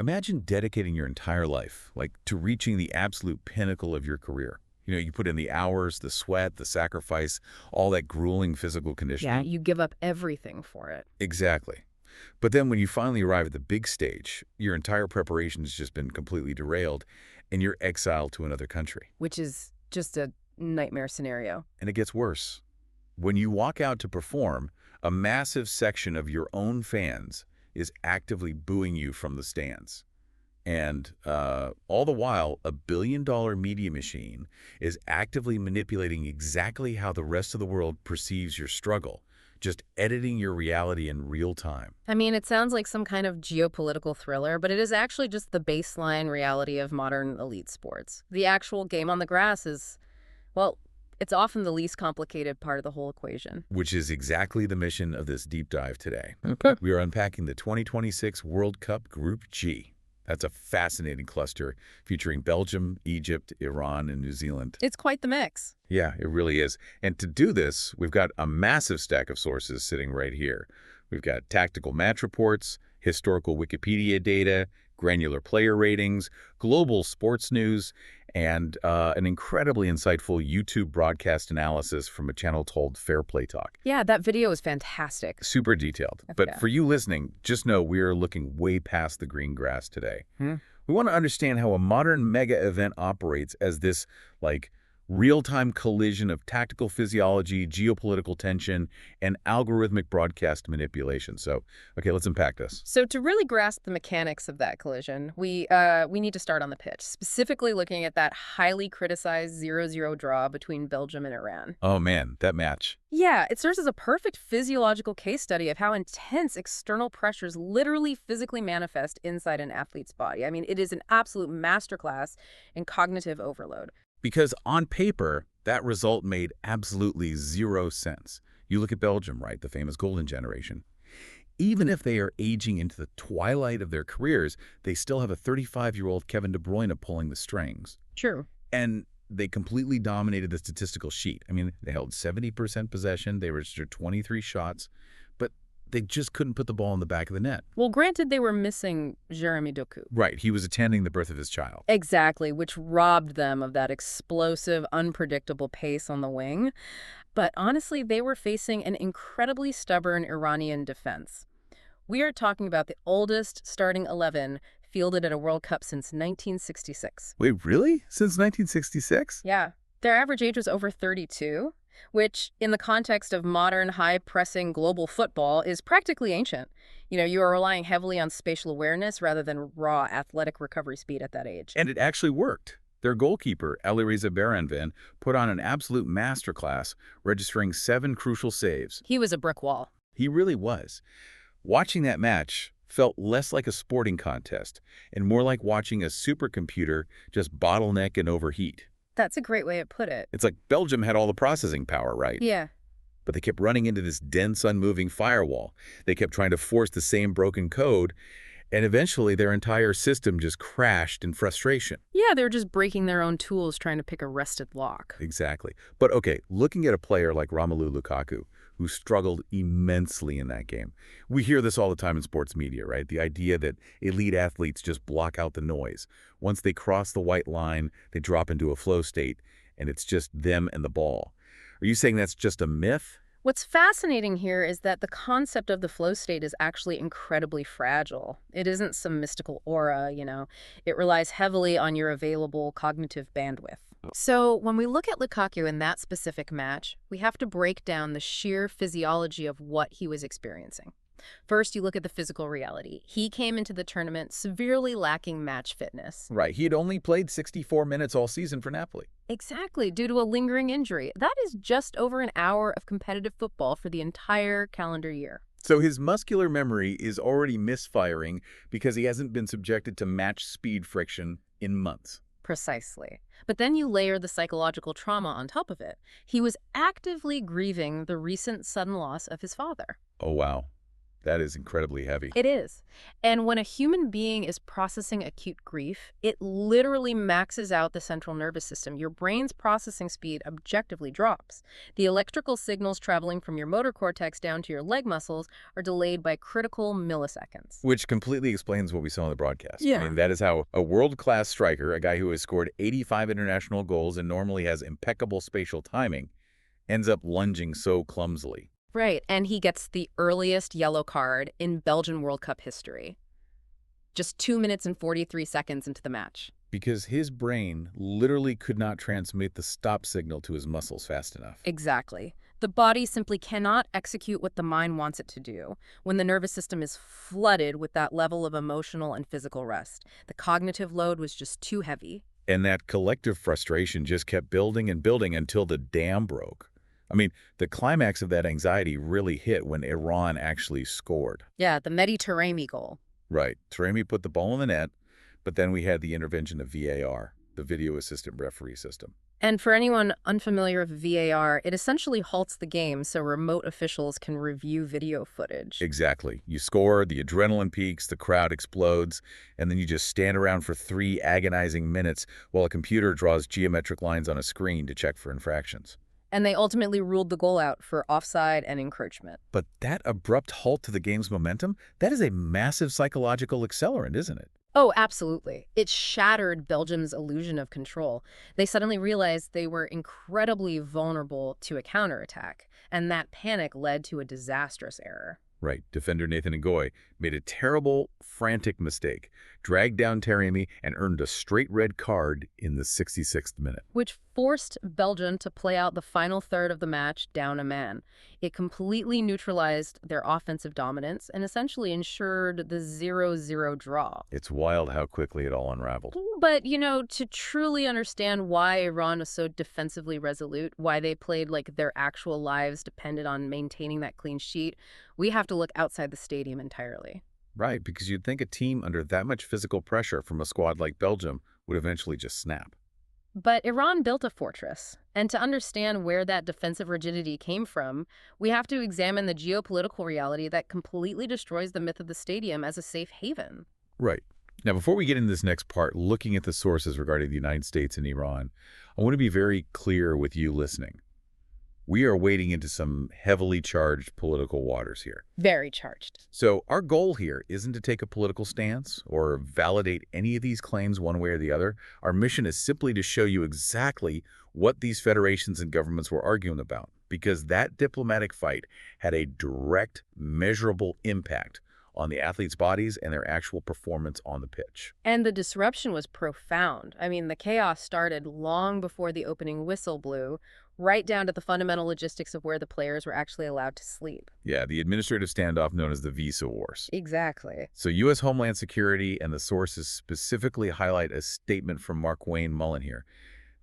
Imagine dedicating your entire life, like, to reaching the absolute pinnacle of your career. You put in the hours, the sweat, the sacrifice, all that grueling physical Yeah, conditioning. you give up everything for it. Exactly. But then when you finally arrive at the big stage, your entire preparation has just been completely derailed, and you're exiled to another country. Which is just a nightmare scenario. And it gets worse. When you walk out to perform, a massive section of your own fans is actively booing you from the stands. And all the while, a billion-dollar media machine is actively manipulating exactly how the rest of the world perceives your struggle, just editing your reality in real time. I mean, it sounds like some kind of geopolitical thriller, but it is actually just the baseline reality of modern elite sports. The actual game on the grass is, well, it's often the least complicated part of the whole equation. Which is exactly the mission of this deep dive today. Okay. We are unpacking the 2026 World Cup Group G. That's a fascinating cluster featuring Belgium, Egypt, Iran, and New Zealand. It's quite the mix. Yeah, it really is. And to do this, we've got a massive stack of sources sitting right here. We've got tactical match reports, historical Wikipedia data, granular player ratings, global sports news, and an incredibly insightful YouTube broadcast analysis from a channel called FairPlayTalk. Yeah, that video is fantastic. Super detailed. But for you listening, just know we're looking way past the green grass today. We want to understand how a modern mega event operates as this, like, real-time collision of tactical physiology, geopolitical tension, and algorithmic broadcast manipulation. So, okay, let's unpack this. So to really grasp the mechanics of that collision, we need to start on the pitch, specifically looking at that highly criticized 0-0 draw between Belgium and Iran. Oh man, that match. Yeah, it serves as a perfect physiological case study of how intense external pressures literally physically manifest inside an athlete's body. I mean, it is an absolute masterclass in cognitive overload. Because on paper, that result made absolutely zero sense. You look at Belgium, right, the famous golden generation. Even if they are aging into the twilight of their careers, they still have a 35-year-old Kevin De Bruyne pulling the strings. True. And they completely dominated the statistical sheet. I mean, they held 70% possession, they registered 23 shots, but they just couldn't put the ball in the back of the net. Well, granted, they were missing Jeremy Doku. Right, he was attending the birth of his child. Exactly, which robbed them of that explosive, unpredictable pace on the wing. But honestly, they were facing an incredibly stubborn Iranian defense. We are talking about the oldest starting 11 fielded at a World Cup since 1966. Wait, really? Since 1966? Yeah. Their average age was over 32, which, in the context of modern, high-pressing global football, is practically ancient. You are relying heavily on spatial awareness rather than raw athletic recovery speed at that age. And it actually worked. Their goalkeeper, Alireza Baranvan, put on an absolute masterclass, registering 7 crucial saves. He was a brick wall. He really was. Watching that match felt less like a sporting contest and more like watching a supercomputer just bottleneck and overheat. That's a great way to put it. It's like Belgium had all the processing power, right? Yeah. But they kept running into this dense, unmoving firewall. They kept trying to force the same broken code, and eventually their entire system just crashed in frustration. Yeah, they were just breaking their own tools trying to pick a rusted lock. Exactly. But okay, looking at a player like Romelu Lukaku, who struggled immensely in that game. We hear this all the time in sports media, right? The idea that elite athletes just block out the noise. Once they cross the white line, they drop into a flow state, and it's just them and the ball. Are you saying that's just a myth? What's fascinating here is that the concept of the flow state is actually incredibly fragile. It isn't some mystical aura, It relies heavily on your available cognitive bandwidth. So when we look at Lukaku in that specific match, we have to break down the sheer physiology of what he was experiencing. First, you look at the physical reality. He came into the tournament severely lacking match fitness. Right. He had only played 64 minutes all season for Napoli. Exactly, due to a lingering injury. That is just over an hour of competitive football for the entire calendar year. So his muscular memory is already misfiring because he hasn't been subjected to match speed friction in months. Precisely. But then you layer the psychological trauma on top of it. He was actively grieving the recent sudden loss of his father. Oh, wow. That is incredibly heavy. It is. And when a human being is processing acute grief, it literally maxes out the central nervous system. Your brain's processing speed objectively drops. The electrical signals traveling from your motor cortex down to your leg muscles are delayed by critical milliseconds. Which completely explains what we saw in the broadcast. I Yeah. mean, that is how a world-class striker, a guy who has scored 85 international goals and normally has impeccable spatial timing, ends up lunging so clumsily. Right, and he gets the earliest yellow card in Belgian World Cup history. Just 2 minutes and 43 seconds into the match. Because his brain literally could not transmit the stop signal to his muscles fast enough. Exactly. The body simply cannot execute what the mind wants it to do when the nervous system is flooded with that level of emotional and physical rest. The cognitive load was just too heavy. And that collective frustration just kept building and building until the dam broke. I mean, the climax of that anxiety really hit when Iran actually scored. Yeah, the Mehdi Taremi goal. Right. Taremi put the ball in the net, but then we had the intervention of VAR, the video assistant referee system. And for anyone unfamiliar with VAR, it essentially halts the game so remote officials can review video footage. Exactly. You score, the adrenaline peaks, the crowd explodes, and then you just stand around for 3 agonizing minutes while a computer draws geometric lines on a screen to check for infractions. And they ultimately ruled the goal out for offside and encroachment. But that abrupt halt to the game's momentum, that is a massive psychological accelerant, isn't it? Oh, absolutely. It shattered Belgium's illusion of control. They suddenly realized they were incredibly vulnerable to a counterattack, and that panic led to a disastrous error. Right. Defender Nathan Ngoy made a terrible, frantic mistake, dragged down Taremi, and earned a straight red card in the 66th minute. Which forced Belgium to play out the final third of the match down a man. It completely neutralized their offensive dominance and essentially ensured the 0-0 draw. It's wild how quickly it all unraveled. But, to truly understand why Iran was so defensively resolute, why they played like their actual lives depended on maintaining that clean sheet, we have to look outside the stadium entirely. Right, because you'd think a team under that much physical pressure from a squad like Belgium would eventually just snap. But Iran built a fortress, and to understand where that defensive rigidity came from, we have to examine the geopolitical reality that completely destroys the myth of the stadium as a safe haven. Right. Now, before we get into this next part, looking at the sources regarding the United States and Iran, I want to be very clear with you listening. We are wading into some heavily charged political waters here. Very charged. So our goal here isn't to take a political stance or validate any of these claims one way or the other. Our mission is simply to show you exactly what these federations and governments were arguing about, because that diplomatic fight had a direct, measurable impact on the athletes' bodies and their actual performance on the pitch. And the disruption was profound. I mean, the chaos started long before the opening whistle blew, right down to the fundamental logistics of where the players were actually allowed to sleep. Yeah, the administrative standoff known as the Visa Wars. Exactly. So U.S. Homeland Security and the sources specifically highlight a statement from Mark Wayne Mullen here.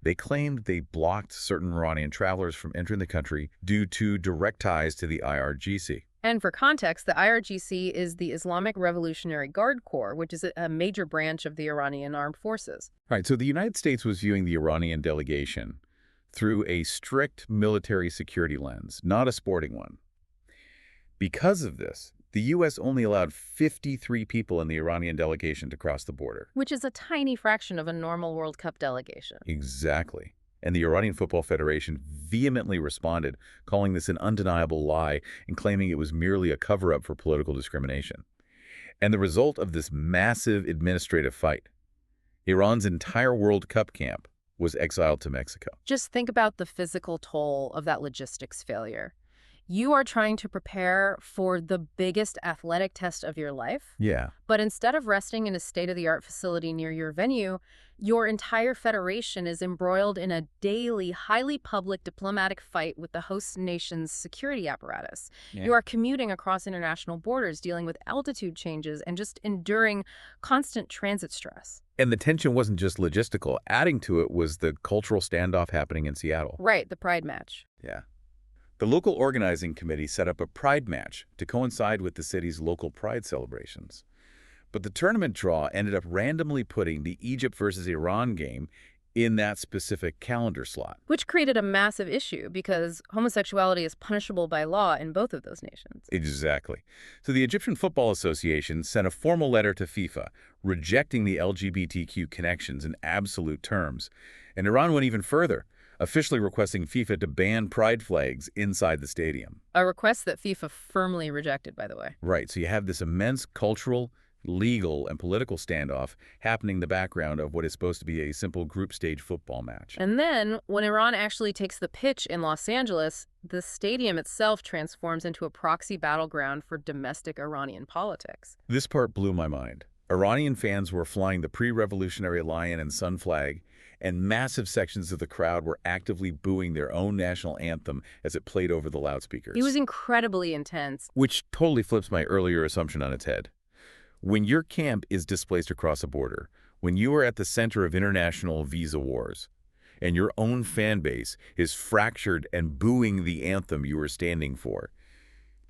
They claimed they blocked certain Iranian travelers from entering the country due to direct ties to the IRGC. And for context, the IRGC is the Islamic Revolutionary Guard Corps, which is a major branch of the Iranian armed forces. Right, so the United States was viewing the Iranian delegation through a strict military security lens, not a sporting one. Because of this, the U.S. only allowed 53 people in the Iranian delegation to cross the border. Which is a tiny fraction of a normal World Cup delegation. Exactly. And the Iranian Football Federation vehemently responded, calling this an undeniable lie and claiming it was merely a cover-up for political discrimination. And the result of this massive administrative fight, Iran's entire World Cup camp was exiled to Mexico. Just think about the physical toll of that logistics failure. You are trying to prepare for the biggest athletic test of your life, Yeah. but instead of resting in a state-of-the-art facility near your venue, your entire federation is embroiled in a daily, highly public diplomatic fight with the host nation's security apparatus. Yeah. You are commuting across international borders, dealing with altitude changes, and just enduring constant transit stress. And the tension wasn't just logistical. Adding to it was the cultural standoff happening in Seattle. Right, the Pride match. Yeah. The local organizing committee set up a pride match to coincide with the city's local pride celebrations. But the tournament draw ended up randomly putting the Egypt versus Iran game in that specific calendar slot. Which created a massive issue because homosexuality is punishable by law in both of those nations. Exactly. So the Egyptian Football Association sent a formal letter to FIFA rejecting the LGBTQ connections in absolute terms. And Iran went even further, officially requesting FIFA to ban pride flags inside the stadium. A request that FIFA firmly rejected, by the way. Right, so you have this immense cultural, legal, and political standoff happening in the background of what is supposed to be a simple group stage football match. And then, when Iran actually takes the pitch in Los Angeles, the stadium itself transforms into a proxy battleground for domestic Iranian politics. This part blew my mind. Iranian fans were flying the pre-revolutionary lion and sun flag, and massive sections of the crowd were actively booing their own national anthem as it played over the loudspeakers. It was incredibly intense. Which totally flips my earlier assumption on its head. When your camp is displaced across a border, when you are at the center of international visa wars, and your own fan base is fractured and booing the anthem you are standing for,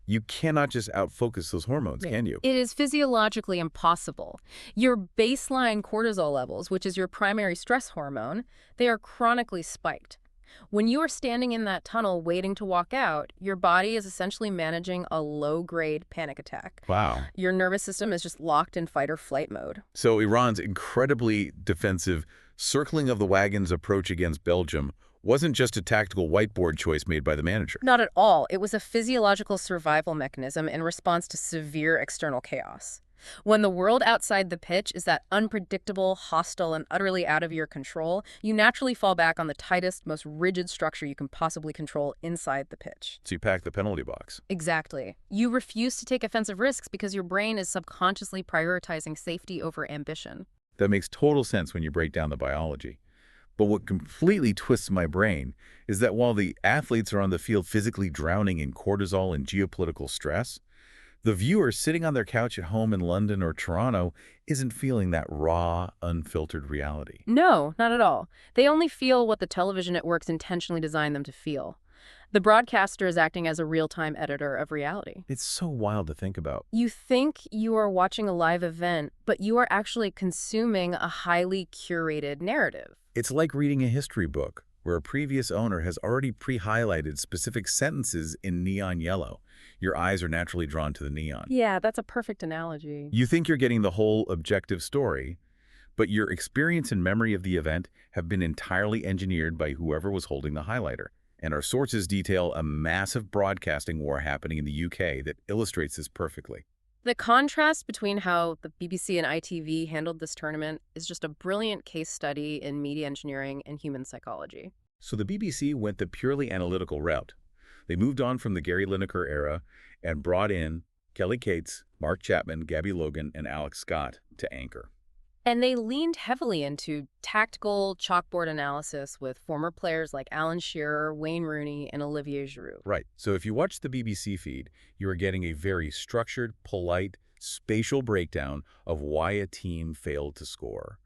you cannot just outfocus those hormones, can you? It is physiologically impossible. Your baseline cortisol levels, which is your primary stress hormone, they are chronically spiked. When you are standing in that tunnel waiting to walk out, your body is essentially managing a low-grade panic attack. Wow. Your nervous system is just locked in fight or flight mode. So Iran's incredibly defensive circling of the wagons approach against Belgium wasn't just a tactical whiteboard choice made by the manager. Not at all. It was a physiological survival mechanism in response to severe external chaos. When the world outside the pitch is that unpredictable, hostile, and utterly out of your control, you naturally fall back on the tightest, most rigid structure you can possibly control inside the pitch. So you pack the penalty box. Exactly. You refuse to take offensive risks because your brain is subconsciously prioritizing safety over ambition. That makes total sense when you break down the biology. But what completely twists my brain is that while the athletes are on the field physically drowning in cortisol and geopolitical stress, the viewer sitting on their couch at home in London or Toronto isn't feeling that raw, unfiltered reality. No, not at all. They only feel what the television networks intentionally designed them to feel. The broadcaster is acting as a real-time editor of reality. It's so wild to think about. You think you are watching a live event, but you are actually consuming a highly curated narrative. It's like reading a history book, where a previous owner has already pre-highlighted specific sentences in neon yellow. Your eyes are naturally drawn to the neon. Yeah, that's a perfect analogy. You think you're getting the whole objective story, but your experience and memory of the event have been entirely engineered by whoever was holding the highlighter. And our sources detail a massive broadcasting war happening in the UK that illustrates this perfectly. The contrast between how the BBC and ITV handled this tournament is just a brilliant case study in media engineering and human psychology. So the BBC went the purely analytical route. They moved on from the Gary Lineker era and brought in Kelly Cates, Mark Chapman, Gabby Logan, and Alex Scott to anchor. And they leaned heavily into tactical chalkboard analysis with former players like Alan Shearer, Wayne Rooney, and Olivier Giroud. Right. So if you watch the BBC feed, you are getting a very structured, polite, spatial breakdown of why a team failed to score.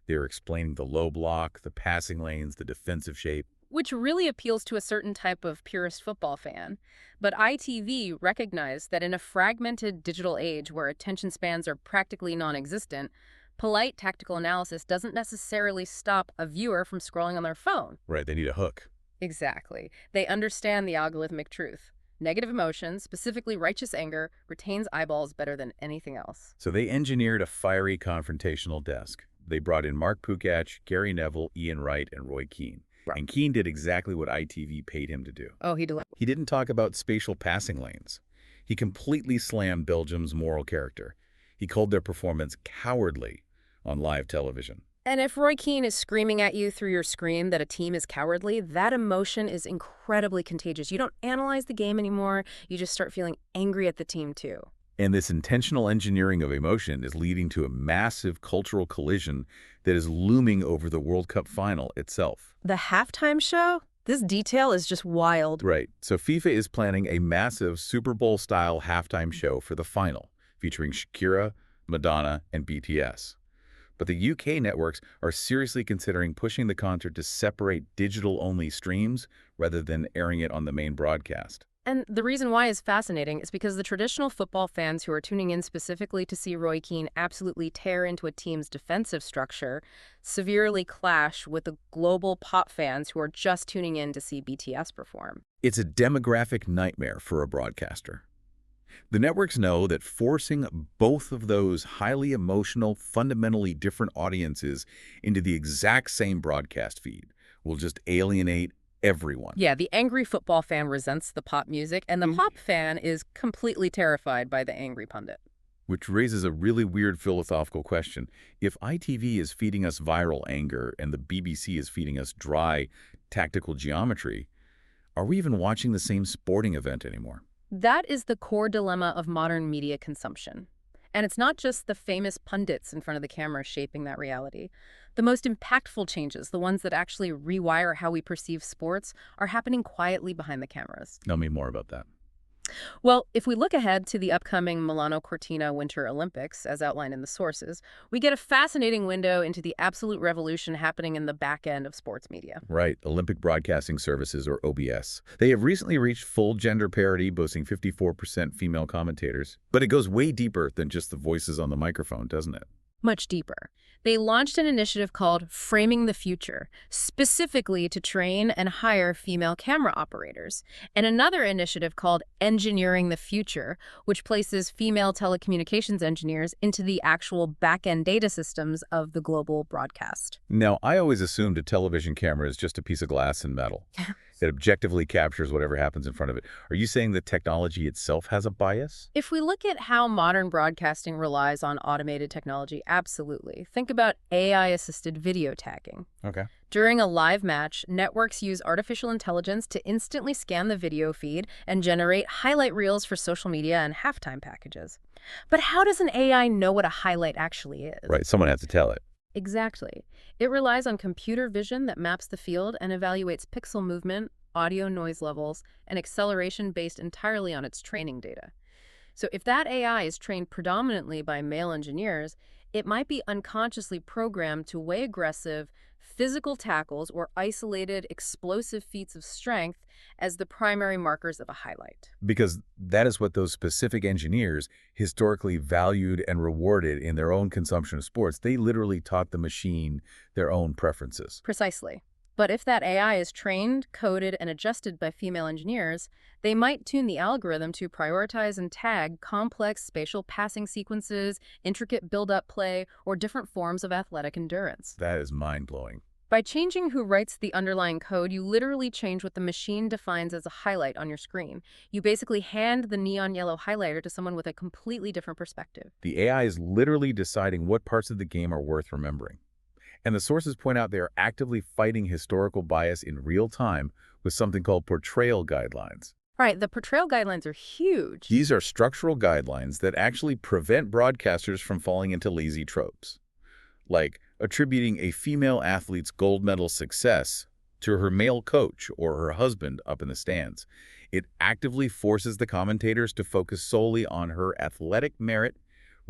They're explaining the low block, the passing lanes, the defensive shape. Which really appeals to a certain type of purist football fan. But ITV recognized that in a fragmented digital age where attention spans are practically non-existent, polite tactical analysis doesn't necessarily stop a viewer from scrolling on their phone. Right, they need a hook. Exactly. They understand the algorithmic truth. Negative emotion, specifically righteous anger, retains eyeballs better than anything else. So they engineered a fiery confrontational desk. They brought in Mark Pukach, Gary Neville, Ian Wright, and Roy Keane. Right. And Keane did exactly what ITV paid him to do. Oh, he didn't talk about spatial passing lanes. He completely slammed Belgium's moral character. He called their performance cowardly on live television. And if Roy Keane is screaming at you through your screen that a team is cowardly, that emotion is incredibly contagious. You don't analyze the game anymore. You just start feeling angry at the team too. And this intentional engineering of emotion is leading to a massive cultural collision that is looming over the World Cup final itself. The halftime show? This detail is just wild. Right. So FIFA is planning a massive Super Bowl-style halftime show for the final, featuring Shakira, Madonna, and BTS. But the UK networks are seriously considering pushing the concert to separate digital-only streams rather than airing it on the main broadcast. And the reason why is fascinating is because the traditional football fans who are tuning in specifically to see Roy Keane absolutely tear into a team's defensive structure severely clash with the global pop fans who are just tuning in to see BTS perform. It's a demographic nightmare for a broadcaster. The networks know that forcing both of those highly emotional, fundamentally different audiences into the exact same broadcast feed will just alienate everyone. Yeah, the angry football fan resents the pop music, and the pop fan is completely terrified by the angry pundit. Which raises a really weird philosophical question. If ITV is feeding us viral anger and the BBC is feeding us dry, tactical geometry, are we even watching the same sporting event anymore? That is the core dilemma of modern media consumption. And it's not just the famous pundits in front of the camera shaping that reality. The most impactful changes, the ones that actually rewire how we perceive sports, are happening quietly behind the cameras. Tell me more about that. Well, if we look ahead to the upcoming Milano Cortina Winter Olympics, as outlined in the sources, we get a fascinating window into the absolute revolution happening in the back end of sports media. Right, Olympic Broadcasting Services, or OBS. They have recently reached full gender parity, boasting 54% female commentators. But it goes way deeper than just the voices on the microphone, doesn't it? Much deeper. They launched an initiative called Framing the Future, specifically to train and hire female camera operators, and another initiative called Engineering the Future, which places female telecommunications engineers into the actual back-end data systems of the global broadcast. Now, I always assumed a television camera is just a piece of glass and metal. It objectively captures whatever happens in front of it. Are you saying the technology itself has a bias? If we look at how modern broadcasting relies on automated technology, absolutely. Think about AI-assisted video tagging. Okay. During a live match, networks use artificial intelligence to instantly scan the video feed and generate highlight reels for social media and halftime packages. But how does an AI know what a highlight actually is? Right, someone has to tell it. Exactly. It relies on computer vision that maps the field and evaluates pixel movement, audio noise levels, and acceleration based entirely on its training data. So if that AI is trained predominantly by male engineers, it might be unconsciously programmed to weigh aggressive, physical tackles or isolated, explosive feats of strength as the primary markers of a highlight. Because that is what those specific engineers historically valued and rewarded in their own consumption of sports. They literally taught the machine their own preferences. Precisely. But if that AI is trained, coded, and adjusted by female engineers, they might tune the algorithm to prioritize and tag complex spatial passing sequences, intricate build-up play, or different forms of athletic endurance. That is mind-blowing. By changing who writes the underlying code, you literally change what the machine defines as a highlight on your screen. You basically hand the neon yellow highlighter to someone with a completely different perspective. The AI is literally deciding what parts of the game are worth remembering. And the sources point out they are actively fighting historical bias in real time with something called portrayal guidelines. Right, the portrayal guidelines are huge. These are structural guidelines that actually prevent broadcasters from falling into lazy tropes, like attributing a female athlete's gold medal success to her male coach or her husband up in the stands. It actively forces the commentators to focus solely on her athletic merit,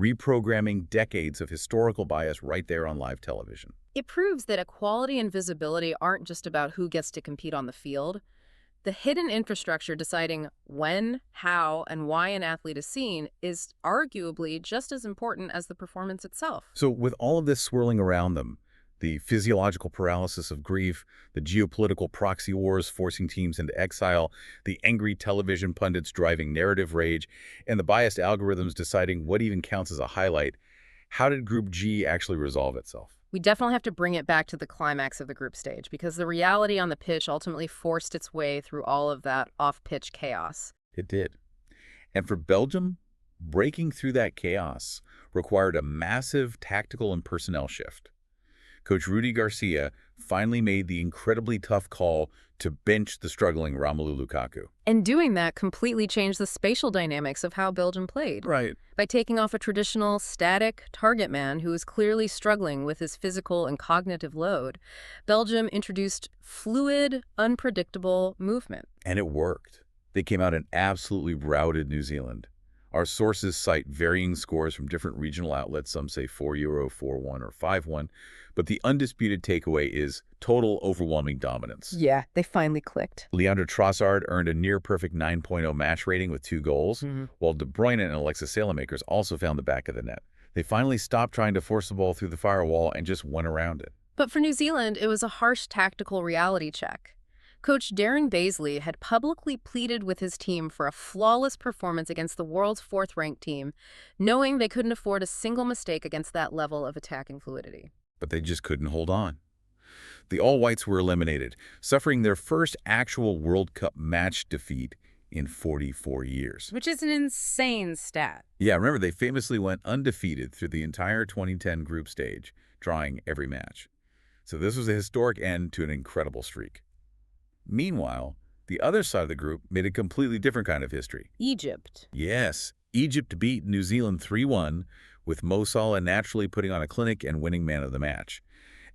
reprogramming decades of historical bias right there on live television. It proves that equality and visibility aren't just about who gets to compete on the field. The hidden infrastructure deciding when, how, and why an athlete is seen is arguably just as important as the performance itself. So with all of this swirling around them, the physiological paralysis of grief, the geopolitical proxy wars forcing teams into exile, the angry television pundits driving narrative rage, and the biased algorithms deciding what even counts as a highlight, how did Group G actually resolve itself? We definitely have to bring it back to the climax of the group stage because the reality on the pitch ultimately forced its way through all of that off-pitch chaos. It did. And for Belgium, breaking through that chaos required a massive tactical and personnel shift. Coach Rudy Garcia finally made the incredibly tough call to bench the struggling Romelu Lukaku. And doing that completely changed the spatial dynamics of how Belgium played. Right. By taking off a traditional, static target man who was clearly struggling with his physical and cognitive load, Belgium introduced fluid, unpredictable movement. And it worked. They came out and absolutely routed New Zealand. Our sources cite varying scores from different regional outlets. Some say 4-0, 4-1, or 5-1. But the undisputed takeaway is total overwhelming dominance. Yeah, they finally clicked. Leandro Trossard earned a near-perfect 9.0 match rating with 2 goals, while De Bruyne and Alexis Saelemaekers also found the back of the net. They finally stopped trying to force the ball through the firewall and just went around it. But for New Zealand, it was a harsh tactical reality check. Coach Darren Baisley had publicly pleaded with his team for a flawless performance against the world's 4th-ranked team, knowing they couldn't afford a single mistake against that level of attacking fluidity. But they just couldn't hold on. The All-Whites were eliminated, suffering their first actual World Cup match defeat in 44 years. Which is an insane stat. Yeah, remember, they famously went undefeated through the entire 2010 group stage, drawing every match. So this was a historic end to an incredible streak. Meanwhile, the other side of the group made a completely different kind of history. Egypt. Yes, Egypt beat New Zealand 3-1, with Mo Salah naturally putting on a clinic and winning man of the match.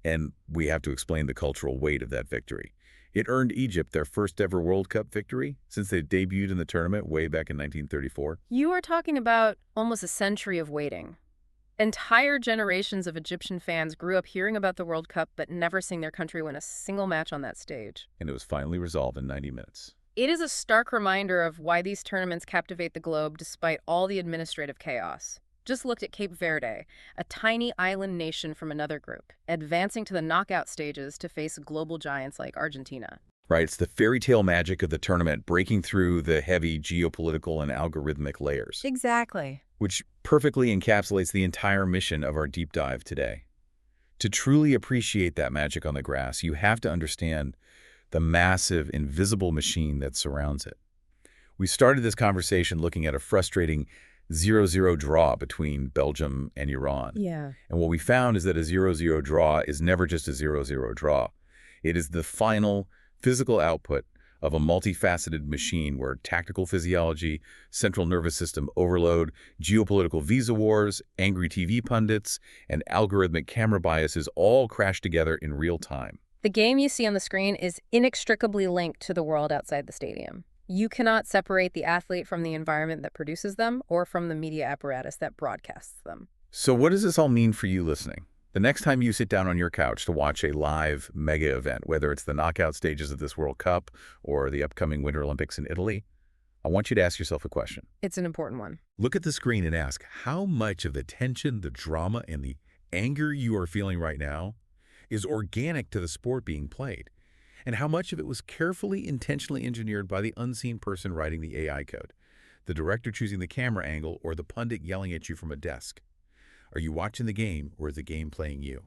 And we have to explain the cultural weight of that victory. It earned Egypt their first ever World Cup victory since they debuted in the tournament way back in 1934. You are talking about almost a century of waiting. Entire generations of Egyptian fans grew up hearing about the World Cup but never seeing their country win a single match on that stage. And it was finally resolved in 90 minutes. It is a stark reminder of why these tournaments captivate the globe despite all the administrative chaos. Just looked at Cape Verde, a tiny island nation from another group, advancing to the knockout stages to face global giants like Argentina. Right, it's the fairy tale magic of the tournament breaking through the heavy geopolitical and algorithmic layers. Exactly. Which perfectly encapsulates the entire mission of our deep dive today. To truly appreciate that magic on the grass, you have to understand the massive, invisible machine that surrounds it. We started this conversation looking at a frustrating 0-0 draw between Belgium and Iran. Yeah. And what we found is that a 0-0 draw is never just a 0-0 draw. It is the final physical output of a multifaceted machine where tactical physiology, central nervous system overload, geopolitical visa wars, angry TV pundits, and algorithmic camera biases all crash together in real time. The game you see on the screen is inextricably linked to the world outside the stadium. You cannot separate the athlete from the environment that produces them or from the media apparatus that broadcasts them. So what does this all mean for you listening? The next time you sit down on your couch to watch a live mega event, whether it's the knockout stages of this World Cup or the upcoming Winter Olympics in Italy, I want you to ask yourself a question. It's an important one. Look at the screen and ask how much of the tension, the drama, and the anger you are feeling right now is organic to the sport being played, and how much of it was carefully, intentionally engineered by the unseen person writing the AI code, the director choosing the camera angle, or the pundit yelling at you from a desk. Are you watching the game, or is the game playing you?